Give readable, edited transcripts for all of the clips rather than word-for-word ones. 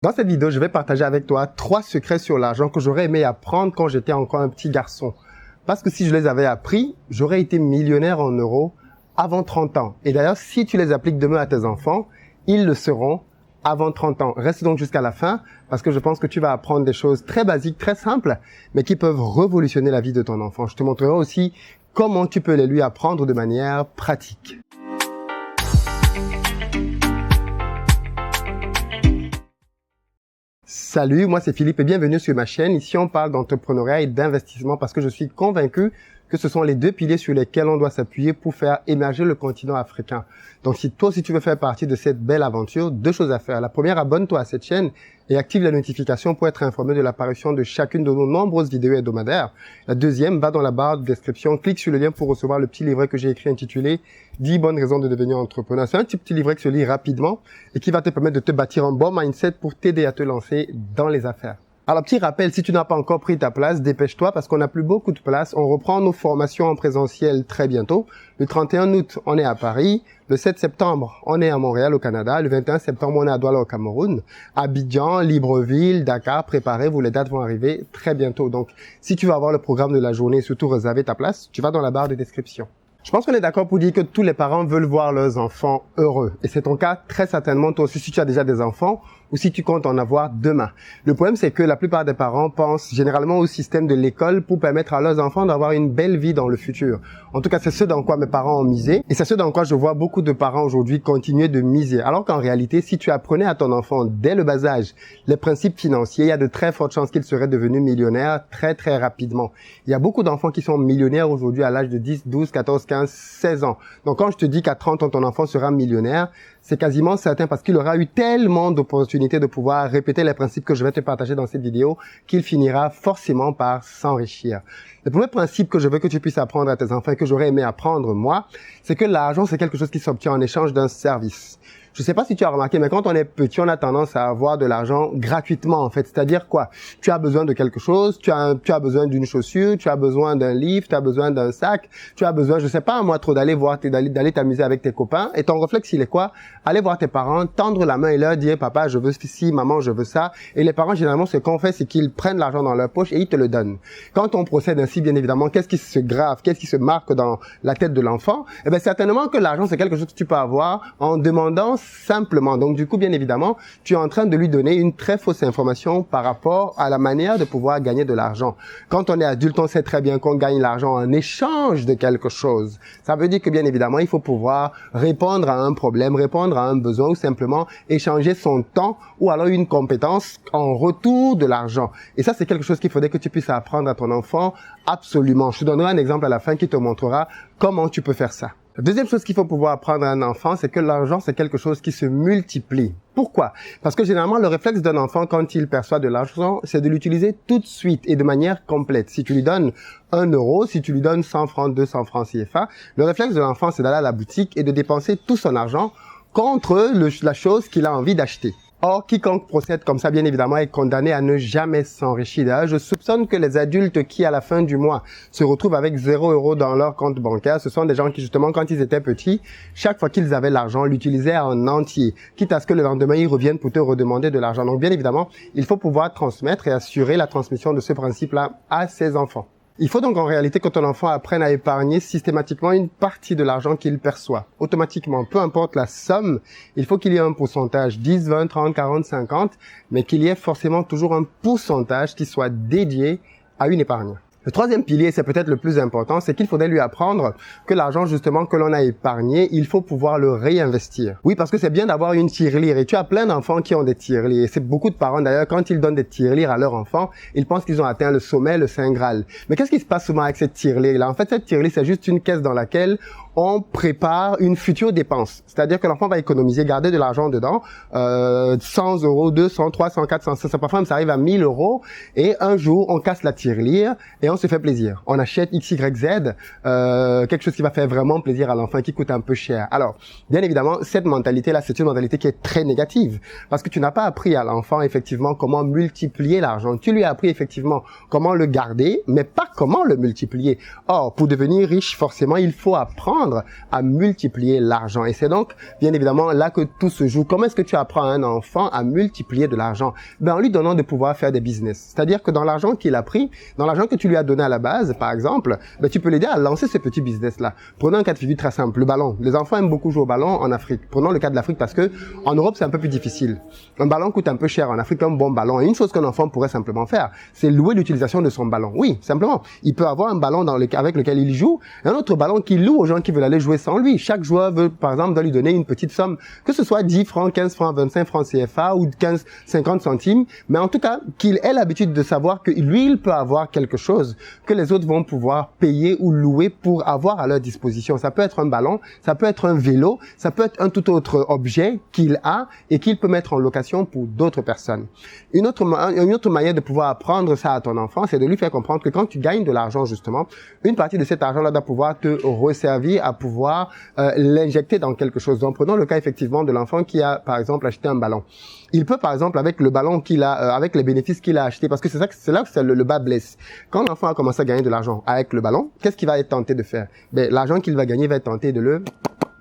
Dans cette vidéo, je vais partager avec toi 3 secrets sur l'argent que j'aurais aimé apprendre quand j'étais encore un petit garçon. Parce que si je les avais appris, j'aurais été millionnaire en euros avant 30 ans. Et d'ailleurs, si tu les appliques demain à tes enfants, ils le seront avant 30 ans. Reste donc jusqu'à la fin parce que je pense que tu vas apprendre des choses très basiques, très simples, mais qui peuvent révolutionner la vie de ton enfant. Je te montrerai aussi comment tu peux les lui apprendre de manière pratique. Salut, moi c'est Philippe et bienvenue sur ma chaîne. Ici on parle d'entrepreneuriat et d'investissement parce que je suis convaincu que ce sont les 2 piliers sur lesquels on doit s'appuyer pour faire émerger le continent africain. Donc si toi aussi tu veux faire partie de cette belle aventure, 2 choses à faire. La première, abonne-toi à cette chaîne et active la notification pour être informé de l'apparition de chacune de nos nombreuses vidéos hebdomadaires. La deuxième, va dans la barre de description, clique sur le lien pour recevoir le petit livret que j'ai écrit intitulé 10 bonnes raisons de devenir entrepreneur. C'est un petit livret qui se lit rapidement et qui va te permettre de te bâtir un bon mindset pour t'aider à te lancer dans les affaires. Alors, petit rappel, si tu n'as pas encore pris ta place, dépêche-toi parce qu'on n'a plus beaucoup de place. On reprend nos formations en présentiel très bientôt. Le 31 août, on est à Paris. Le 7 septembre, on est à Montréal, au Canada. Le 21 septembre, on est à Douala, au Cameroun. Abidjan, Libreville, Dakar, préparez-vous, les dates vont arriver très bientôt. Donc, si tu veux avoir le programme de la journée et surtout réserver ta place, tu vas dans la barre de description. Je pense qu'on est d'accord pour dire que tous les parents veulent voir leurs enfants heureux. Et c'est ton cas très certainement, toi aussi, si tu as déjà des enfants ou si tu comptes en avoir demain. Le problème, c'est que la plupart des parents pensent généralement au système de l'école pour permettre à leurs enfants d'avoir une belle vie dans le futur. En tout cas, c'est ce dans quoi mes parents ont misé. Et c'est ce dans quoi je vois beaucoup de parents aujourd'hui continuer de miser. Alors qu'en réalité, si tu apprenais à ton enfant dès le bas âge les principes financiers, il y a de très fortes chances qu'il serait devenu millionnaire très très rapidement. Il y a beaucoup d'enfants qui sont millionnaires aujourd'hui à l'âge de 10, 12, 14, 15, 16 ans. Donc quand je te dis qu'à 30 ans, ton enfant sera millionnaire, c'est quasiment certain parce qu'il aura eu tellement d'opportunités de pouvoir répéter les principes que je vais te partager dans cette vidéo qu'il finira forcément par s'enrichir. Le premier principe que je veux que tu puisses apprendre à tes enfants et que j'aurais aimé apprendre moi, c'est que l'argent, c'est quelque chose qui s'obtient en échange d'un service. Je sais pas si tu as remarqué, mais quand on est petit, on a tendance à avoir de l'argent gratuitement, en fait. C'est-à-dire quoi? Tu as besoin de quelque chose, tu as besoin d'une chaussure, tu as besoin d'un livre, tu as besoin d'un sac, tu as besoin, je sais pas, moi, trop d'aller t'amuser avec tes copains. Et ton réflexe, il est quoi? Aller voir tes parents, tendre la main et leur dire, papa, je veux ci, maman, je veux ça. Et les parents, généralement, ce qu'on fait, c'est qu'ils prennent l'argent dans leur poche et ils te le donnent. Quand on procède ainsi, bien évidemment, qu'est-ce qui se grave, qu'est-ce qui se marque dans la tête de l'enfant? Eh bien, certainement que l'argent, c'est quelque chose que tu peux avoir en demandant simplement. Donc, du coup, bien évidemment, tu es en train de lui donner une très fausse information par rapport à la manière de pouvoir gagner de l'argent. Quand on est adulte, on sait très bien qu'on gagne l'argent en échange de quelque chose. Ça veut dire que, bien évidemment, il faut pouvoir répondre à un problème, répondre à un besoin ou simplement échanger son temps ou alors une compétence en retour de l'argent. Et ça, c'est quelque chose qu'il faudrait que tu puisses apprendre à ton enfant absolument. Je te donnerai un exemple à la fin qui te montrera comment tu peux faire ça. La deuxième chose qu'il faut pouvoir apprendre à un enfant, c'est que l'argent, c'est quelque chose qui se multiplie. Pourquoi? Parce que généralement, le réflexe d'un enfant, quand il perçoit de l'argent, c'est de l'utiliser tout de suite et de manière complète. Si tu lui donnes 1 euro, si tu lui donnes 100 francs, 200 francs CFA, le réflexe de l'enfant, c'est d'aller à la boutique et de dépenser tout son argent contre la chose qu'il a envie d'acheter. Or, quiconque procède comme ça, bien évidemment, est condamné à ne jamais s'enrichir. D'ailleurs, je soupçonne que les adultes qui, à la fin du mois, se retrouvent avec 0 € dans leur compte bancaire, ce sont des gens qui, justement, quand ils étaient petits, chaque fois qu'ils avaient l'argent, l'utilisaient en entier, quitte à ce que le lendemain, ils reviennent pour te redemander de l'argent. Donc, bien évidemment, il faut pouvoir transmettre et assurer la transmission de ce principe-là à ses enfants. Il faut donc en réalité que ton enfant apprenne à épargner systématiquement une partie de l'argent qu'il perçoit. Automatiquement, peu importe la somme, il faut qu'il y ait un pourcentage, 10, 20, 30, 40, 50, mais qu'il y ait forcément toujours un pourcentage qui soit dédié à une épargne. Le troisième pilier, c'est peut-être le plus important, c'est qu'il faudrait lui apprendre que l'argent justement que l'on a épargné, il faut pouvoir le réinvestir. Oui, parce que c'est bien d'avoir une tirelire et tu as plein d'enfants qui ont des tirelires. Et c'est beaucoup de parents d'ailleurs, quand ils donnent des tirelires à leurs enfants, ils pensent qu'ils ont atteint le sommet, le Saint Graal. Mais qu'est-ce qui se passe souvent avec cette tirelire-là? En fait, cette tirelire, c'est juste une caisse dans laquelle on prépare une future dépense. C'est-à-dire que l'enfant va économiser, garder de l'argent dedans, 100 €, 200, 300, 400, 500, parfois même ça arrive à 1000 €, et un jour, on casse la tirelire et on se fait plaisir. On achète X, Y, Z, quelque chose qui va faire vraiment plaisir à l'enfant, qui coûte un peu cher. Alors, bien évidemment, cette mentalité-là, c'est une mentalité qui est très négative, parce que tu n'as pas appris à l'enfant, effectivement, comment multiplier l'argent. Tu lui as appris, effectivement, comment le garder, mais pas comment le multiplier. Or, pour devenir riche, forcément, il faut apprendre apprendre à multiplier l'argent. Et c'est donc, bien évidemment, là que tout se joue. Comment est-ce que tu apprends à un enfant à multiplier de l'argent? En lui donnant de pouvoir faire des business. C'est-à-dire que dans l'argent qu'il a pris, dans l'argent que tu lui as donné à la base, par exemple, tu peux l'aider à lancer ce petit business-là. Prenons un cas de figure très simple, le ballon. Les enfants aiment beaucoup jouer au ballon en Afrique. Prenons le cas de l'Afrique parce que en Europe, c'est un peu plus difficile. Un ballon coûte un peu cher. En Afrique, un bon ballon. Et une chose qu'un enfant pourrait simplement faire, c'est louer l'utilisation de son ballon. Oui, simplement. Il peut avoir un ballon avec lequel il joue, et un autre ballon qu'il loue aux gens qui veulent aller jouer sans lui. Chaque joueur veut, par exemple, doit lui donner une petite somme, que ce soit 10 francs, 15 francs, 25 francs CFA ou 15, 50 centimes. Mais en tout cas, qu'il ait l'habitude de savoir que lui, il peut avoir quelque chose que les autres vont pouvoir payer ou louer pour avoir à leur disposition. Ça peut être un ballon, ça peut être un vélo, ça peut être un tout autre objet qu'il a et qu'il peut mettre en location pour d'autres personnes. Une autre manière de pouvoir apprendre ça à ton enfant, c'est de lui faire comprendre que quand tu gagnes de l'argent, justement, une partie de cet argent-là doit pouvoir te resservir à pouvoir l'injecter dans quelque chose. Donc, prenons le cas effectivement de l'enfant qui a, par exemple, acheté un ballon. Il peut, par exemple, avec le ballon qu'il a, avec les bénéfices qu'il a acheté, parce que c'est là que le bas blesse. Quand l'enfant a commencé à gagner de l'argent avec le ballon, qu'est-ce qu'il va être tenté de faire? L'argent qu'il va gagner va être tenté de le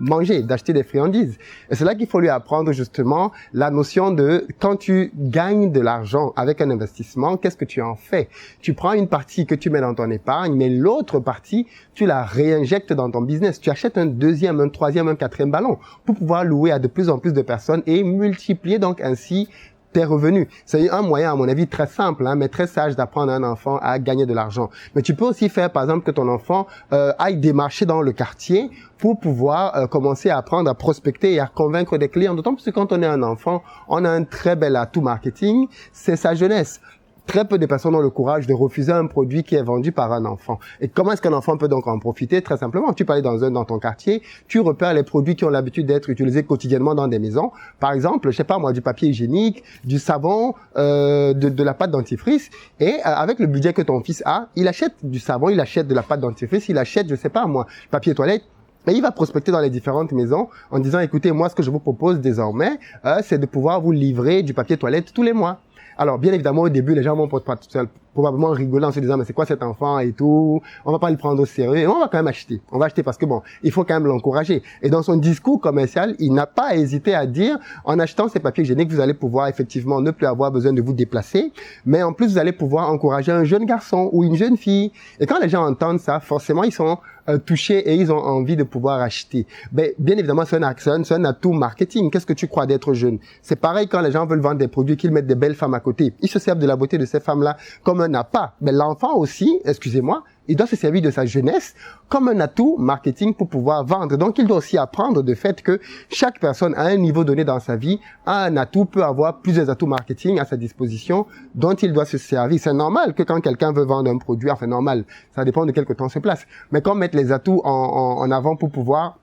manger, d'acheter des friandises. Et c'est là qu'il faut lui apprendre justement la notion de quand tu gagnes de l'argent avec un investissement, qu'est-ce que tu en fais? Tu prends une partie que tu mets dans ton épargne, mais l'autre partie, tu la réinjectes dans ton business. Tu achètes un deuxième, un troisième, un quatrième ballon pour pouvoir louer à de plus en plus de personnes et multiplier donc ainsi tes revenus. C'est un moyen, à mon avis, très simple, mais très sage d'apprendre à un enfant à gagner de l'argent. Mais tu peux aussi faire, par exemple, que ton enfant aille démarcher dans le quartier pour pouvoir commencer à apprendre à prospecter et à convaincre des clients. D'autant plus que quand on est un enfant, on a un très bel atout marketing, c'est sa jeunesse. Très peu de personnes ont le courage de refuser un produit qui est vendu par un enfant. Et comment est-ce qu'un enfant peut donc en profiter? Très simplement, tu peux aller dans ton quartier, tu repères les produits qui ont l'habitude d'être utilisés quotidiennement dans des maisons. Par exemple, je sais pas moi, du papier hygiénique, du savon, de la pâte dentifrice. Et avec le budget que ton fils a, il achète du savon, il achète de la pâte dentifrice, il achète, je sais pas moi, papier toilette. Et il va prospecter dans les différentes maisons en disant, écoutez, moi, ce que je vous propose désormais, c'est de pouvoir vous livrer du papier toilette tous les mois. Alors, bien évidemment, au début, les gens vont probablement rigoler en se disant, mais c'est quoi cet enfant et tout? On va pas le prendre au sérieux. Et on va quand même acheter. On va acheter parce que bon, il faut quand même l'encourager. Et dans son discours commercial, il n'a pas hésité à dire, en achetant ces papiers hygiéniques, vous allez pouvoir effectivement ne plus avoir besoin de vous déplacer. Mais en plus, vous allez pouvoir encourager un jeune garçon ou une jeune fille. Et quand les gens entendent ça, forcément, ils sont touchés et ils ont envie de pouvoir acheter. Bien évidemment, c'est un atout marketing. Qu'est-ce que tu crois d'être jeune? C'est pareil quand les gens veulent vendre des produits, qu'ils mettent des belles femmes à côté. Ils se servent de la beauté de ces femmes-là comme un appât. Mais l'enfant aussi, excusez-moi, il doit se servir de sa jeunesse comme un atout marketing pour pouvoir vendre. Donc, il doit aussi apprendre du fait que chaque personne à un niveau donné dans sa vie a un atout, peut avoir plusieurs atouts marketing à sa disposition dont il doit se servir. C'est normal que quand quelqu'un veut vendre un produit, enfin normal, ça dépend de quel temps se place, mais quand mettre les atouts en avant pour pouvoir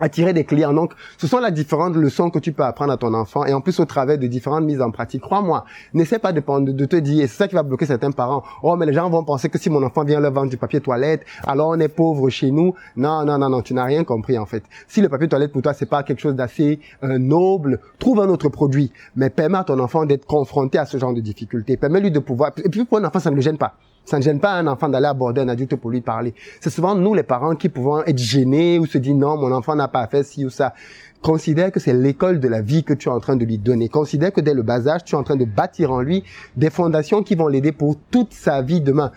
attirer des clients. Donc, ce sont les différentes leçons que tu peux apprendre à ton enfant et en plus au travers de différentes mises en pratique. Crois-moi, n'essaie pas de te dire, et c'est ça qui va bloquer certains parents. Oh, mais les gens vont penser que si mon enfant vient leur vendre du papier toilette, alors on est pauvre chez nous. Non, tu n'as rien compris en fait. Si le papier toilette pour toi, c'est pas quelque chose d'assez noble, trouve un autre produit. Mais permets à ton enfant d'être confronté à ce genre de difficultés. Permets-lui de pouvoir... Et puis pour un enfant, ça ne le gêne pas. Ça ne gêne pas un enfant d'aller aborder un adulte pour lui parler. C'est souvent nous, les parents, qui pouvons être gênés ou se dire non, mon enfant n'a pas fait ci ou ça. Considère que c'est l'école de la vie que tu es en train de lui donner. Considère que dès le bas âge, tu es en train de bâtir en lui des fondations qui vont l'aider pour toute sa vie demain.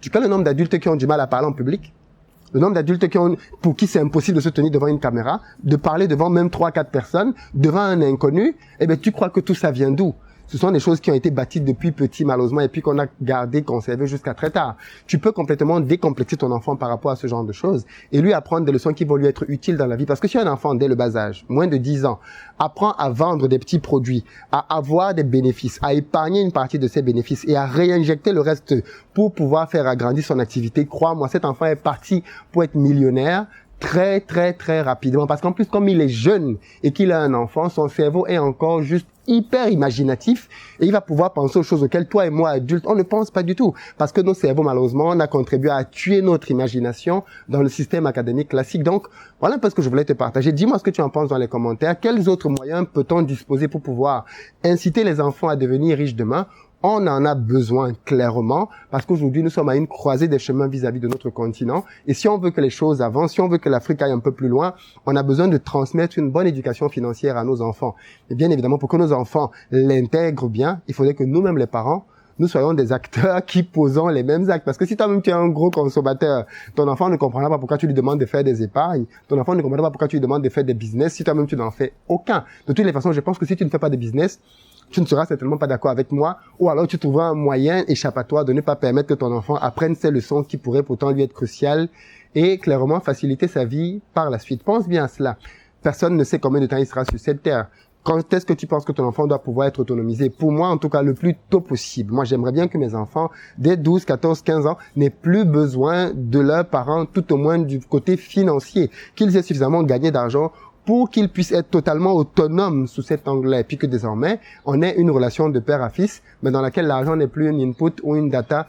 Tu connais le nombre d'adultes qui ont du mal à parler en public? Le nombre d'adultes pour qui c'est impossible de se tenir devant une caméra, de parler devant même 3-4 personnes, devant un inconnu, tu crois que tout ça vient d'où? Ce sont des choses qui ont été bâties depuis petit, malheureusement, et puis qu'on a gardé, conservé jusqu'à très tard. Tu peux complètement décomplexer ton enfant par rapport à ce genre de choses et lui apprendre des leçons qui vont lui être utiles dans la vie. Parce que si un enfant, dès le bas âge, moins de 10 ans, apprend à vendre des petits produits, à avoir des bénéfices, à épargner une partie de ses bénéfices et à réinjecter le reste pour pouvoir faire agrandir son activité, crois-moi, cet enfant est parti pour être millionnaire très, très, très rapidement. Parce qu'en plus, comme il est jeune et qu'il a un enfant, son cerveau est encore juste hyper imaginatif et il va pouvoir penser aux choses auxquelles toi et moi, adultes, on ne pense pas du tout. Parce que nos cerveaux, malheureusement, on a contribué à tuer notre imagination dans le système académique classique. Donc, voilà un peu ce que je voulais te partager. Dis-moi ce que tu en penses dans les commentaires. Quels autres moyens peut-on disposer pour pouvoir inciter les enfants à devenir riches demain On en a besoin clairement parce qu'aujourd'hui, nous sommes à une croisée des chemins vis-à-vis de notre continent. Et si on veut que les choses avancent, si on veut que l'Afrique aille un peu plus loin, on a besoin de transmettre une bonne éducation financière à nos enfants. Et bien évidemment, pour que nos enfants l'intègrent bien, il faudrait que nous-mêmes, les parents, nous soyons des acteurs qui posons les mêmes actes. Parce que si toi-même tu es un gros consommateur, ton enfant ne comprendra pas pourquoi tu lui demandes de faire des épargnes. Ton enfant ne comprendra pas pourquoi tu lui demandes de faire des business si toi-même tu n'en fais aucun. De toutes les façons, je pense que si tu ne fais pas de business, tu ne seras certainement pas d'accord avec moi, ou alors tu trouveras un moyen échappatoire de ne pas permettre que ton enfant apprenne ces leçons qui pourraient pourtant lui être cruciales et clairement faciliter sa vie par la suite. Pense bien à cela. Personne ne sait combien de temps il sera sur cette terre. Quand est-ce que tu penses que ton enfant doit pouvoir être autonomisé? Pour moi, en tout cas, le plus tôt possible. Moi, j'aimerais bien que mes enfants, dès 12, 14, 15 ans, n'aient plus besoin de leurs parents, tout au moins du côté financier, qu'ils aient suffisamment gagné d'argent pour qu'ils puissent être totalement autonomes sous cet angle-là. Et puis que désormais, on ait une relation de père à fils, mais dans laquelle l'argent n'est plus une input ou une data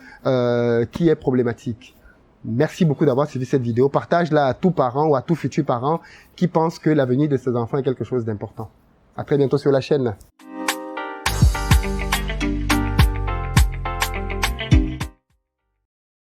qui est problématique. Merci beaucoup d'avoir suivi cette vidéo. Partage-la à tout parent ou à tout futur parent qui pense que l'avenir de ses enfants est quelque chose d'important. À très bientôt sur la chaîne.